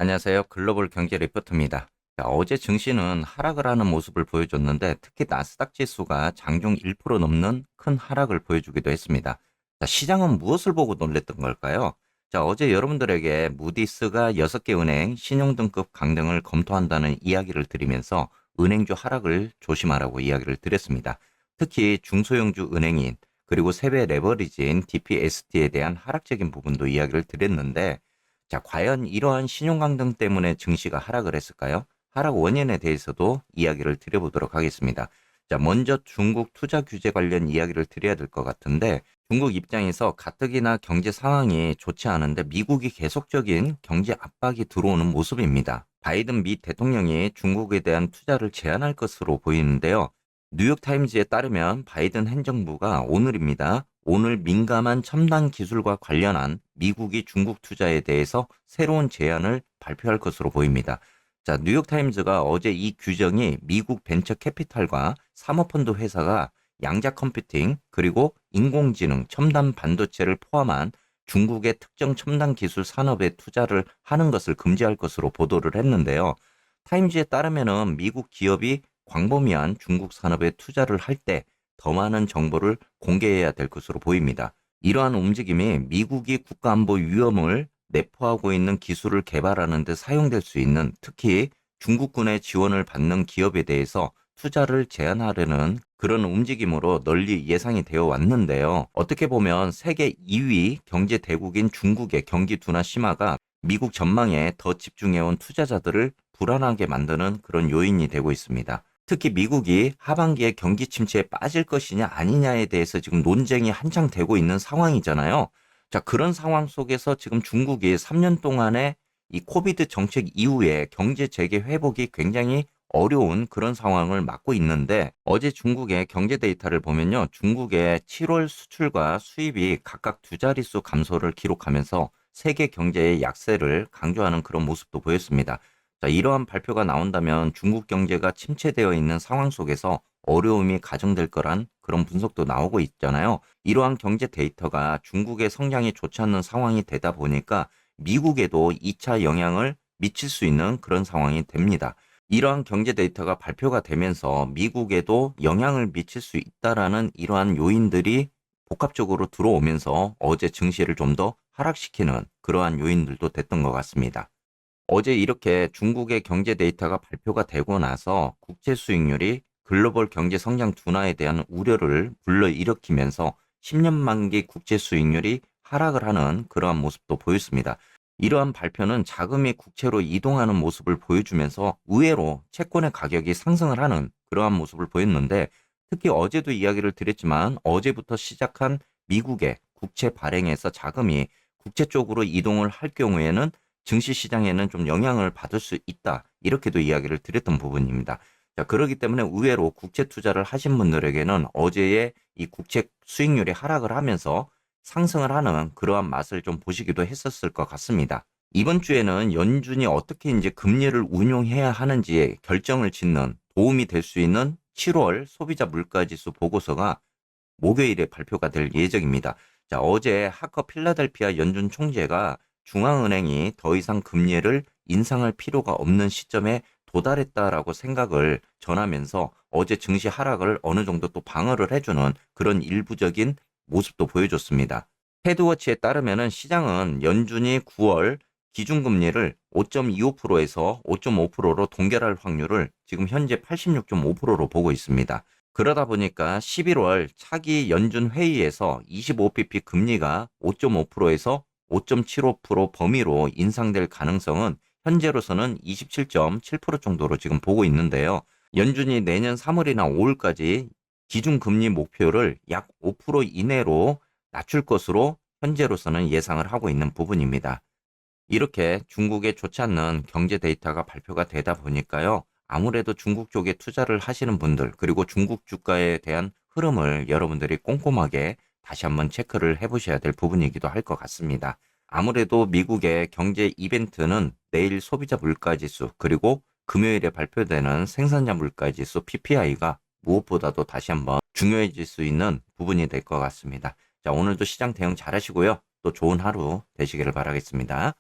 안녕하세요. 글로벌 경제 리포트입니다. 자, 어제 증시는 하락을 하는 모습을 보여줬는데 특히 나스닥 지수가 장중 1% 넘는 큰 하락을 보여주기도 했습니다. 자, 시장은 무엇을 보고 놀랬던 걸까요? 자, 어제 여러분들에게 무디스가 6개 은행 신용등급 강등을 검토한다는 이야기를 드리면서 은행주 하락을 조심하라고 이야기를 드렸습니다. 특히 중소형주 은행인 그리고 세배 레버리지인 DPST에 대한 하락적인 부분도 이야기를 드렸는데 자, 과연 이러한 신용 강등 때문에 증시가 하락을 했을까요? 하락 원인에 대해서도 이야기를 드려보도록 하겠습니다. 자, 먼저 중국 투자 규제 관련 이야기를 드려야 될 것 같은데 중국 입장에서 가뜩이나 경제 상황이 좋지 않은데 미국이 계속적인 경제 압박이 들어오는 모습입니다. 바이든 미 대통령이 중국에 대한 투자를 제한할 것으로 보이는데요. 뉴욕타임즈에 따르면 바이든 행정부가 오늘입니다. 오늘 민감한 첨단 기술과 관련한 미국이 중국 투자에 대해서 새로운 제안을 발표할 것으로 보입니다. 자, 뉴욕타임즈가 어제 이 규정이 미국 벤처 캐피탈과 사모펀드 회사가 양자 컴퓨팅 그리고 인공지능, 첨단 반도체를 포함한 중국의 특정 첨단 기술 산업에 투자를 하는 것을 금지할 것으로 보도를 했는데요. 타임즈에 따르면은 미국 기업이 광범위한 중국 산업에 투자를 할 때 더 많은 정보를 공개해야 될 것으로 보입니다. 이러한 움직임이 미국이 국가안보 위험을 내포하고 있는 기술을 개발하는 데 사용될 수 있는 특히 중국군의 지원을 받는 기업에 대해서 투자를 제한하려는 그런 움직임으로 널리 예상이 되어 왔는데요. 어떻게 보면 세계 2위 경제 대국인 중국의 경기 둔화 심화가 미국 전망에 더 집중해온 투자자들을 불안하게 만드는 그런 요인이 되고 있습니다. 특히 미국이 하반기에 경기 침체에 빠질 것이냐 아니냐에 대해서 지금 논쟁이 한창 되고 있는 상황이잖아요. 자, 그런 상황 속에서 지금 중국이 3년 동안의 이 코비드 정책 이후에 경제 재개 회복이 굉장히 어려운 그런 상황을 맞고 있는데 어제 중국의 경제 데이터를 보면요. 중국의 7월 수출과 수입이 각각 두 자릿수 감소를 기록하면서 세계 경제의 약세를 강조하는 그런 모습도 보였습니다. 자, 이러한 발표가 나온다면 중국 경제가 침체되어 있는 상황 속에서 어려움이 가중될 거란 그런 분석도 나오고 있잖아요. 이러한 경제 데이터가 중국의 성장이 좋지 않는 상황이 되다 보니까 미국에도 2차 영향을 미칠 수 있는 그런 상황이 됩니다. 이러한 경제 데이터가 발표가 되면서 미국에도 영향을 미칠 수 있다라는 이러한 요인들이 복합적으로 들어오면서 어제 증시를 좀 더 하락시키는 그러한 요인들도 됐던 것 같습니다. 어제 이렇게 중국의 경제 데이터가 발표가 되고 나서 국채 수익률이 글로벌 경제 성장 둔화에 대한 우려를 불러일으키면서 10년 만기 국채 수익률이 하락을 하는 그러한 모습도 보였습니다. 이러한 발표는 자금이 국채로 이동하는 모습을 보여주면서 의외로 채권의 가격이 상승을 하는 그러한 모습을 보였는데 특히 어제도 이야기를 드렸지만 어제부터 시작한 미국의 국채 발행에서 자금이 국채 쪽으로 이동을 할 경우에는 증시 시장에는 좀 영향을 받을 수 있다. 이렇게도 이야기를 드렸던 부분입니다. 자, 그렇기 때문에 의외로 국채 투자를 하신 분들에게는 어제의 이 국채 수익률이 하락을 하면서 상승을 하는 그러한 맛을 좀 보시기도 했었을 것 같습니다. 이번 주에는 연준이 어떻게 이제 금리를 운용해야 하는지에 결정을 짓는 도움이 될 수 있는 7월 소비자 물가지수 보고서가 목요일에 발표가 될 예정입니다. 자, 어제 하커 필라델피아 연준 총재가 중앙은행이 더 이상 금리를 인상할 필요가 없는 시점에 도달했다라고 생각을 전하면서 어제 증시 하락을 어느 정도 또 방어를 해주는 그런 일부적인 모습도 보여줬습니다. 헤드워치에 따르면은 시장은 연준이 9월 기준금리를 5.25%에서 5.5%로 동결할 확률을 지금 현재 86.5%로 보고 있습니다. 그러다 보니까 11월 차기 연준 회의에서 25bp 금리가 5.5%에서 5.75% 범위로 인상될 가능성은 현재로서는 27.7% 정도로 지금 보고 있는데요. 연준이 내년 3월이나 5월까지 기준금리 목표를 약 5% 이내로 낮출 것으로 현재로서는 예상을 하고 있는 부분입니다. 이렇게 중국에 좋지 않는 경제 데이터가 발표가 되다 보니까요. 아무래도 중국 쪽에 투자를 하시는 분들, 그리고 중국 주가에 대한 흐름을 여러분들이 꼼꼼하게 다시 한번 체크를 해보셔야 될 부분이기도 할 것 같습니다. 아무래도 미국의 경제 이벤트는 내일 소비자 물가지수, 그리고 금요일에 발표되는 생산자 물가지수 PPI가 무엇보다도 다시 한번 중요해질 수 있는 부분이 될 것 같습니다. 자, 오늘도 시장 대응 잘 하시고요. 또 좋은 하루 되시기를 바라겠습니다.